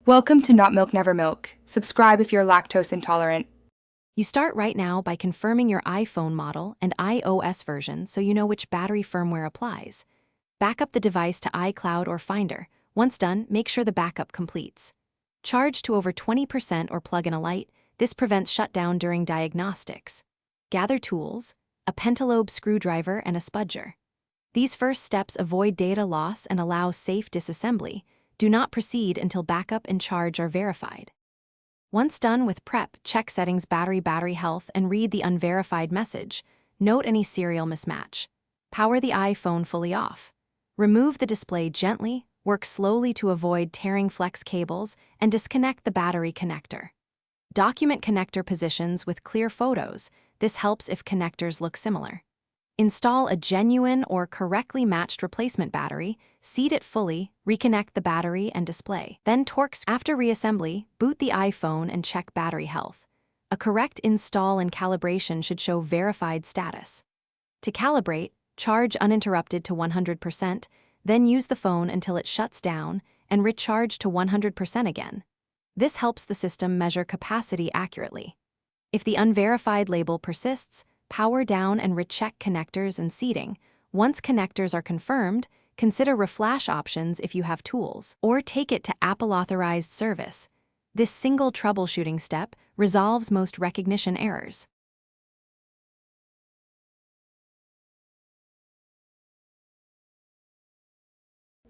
Welcome to Not Milk Never Milk. Subscribe if you're lactose intolerant. You start right now by confirming your iPhone model and iOS version so you know which battery firmware applies. Back up the device to iCloud or Finder. Once done, make sure the backup completes. Charge to over 20% or plug in a light. This prevents shutdown during diagnostics. Gather tools, a pentalobe screwdriver and a spudger. These first steps avoid data loss and allow safe disassembly. Do not proceed until backup and charge are verified. Once done with prep, check settings battery health and read the unverified message. Note any serial mismatch. Power the iPhone fully off. Remove the display gently, work slowly to avoid tearing flex cables, and disconnect the battery connector. Document connector positions with clear photos. This helps if connectors look similar. Install a genuine or correctly matched replacement battery, seat it fully, reconnect the battery and display. Then torque. After reassembly, boot the iPhone and check battery health. A correct install and calibration should show verified status. To calibrate, charge uninterrupted to 100%, then use the phone until it shuts down and recharge to 100% again. This helps the system measure capacity accurately. If the unverified label persists, power down and recheck connectors and seating. Once connectors are confirmed, consider reflash options if you have tools, or take it to Apple-authorized service. This single troubleshooting step resolves most recognition errors.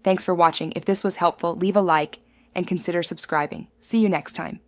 Thanks for watching. If this was helpful, leave a like and consider subscribing. See you next time.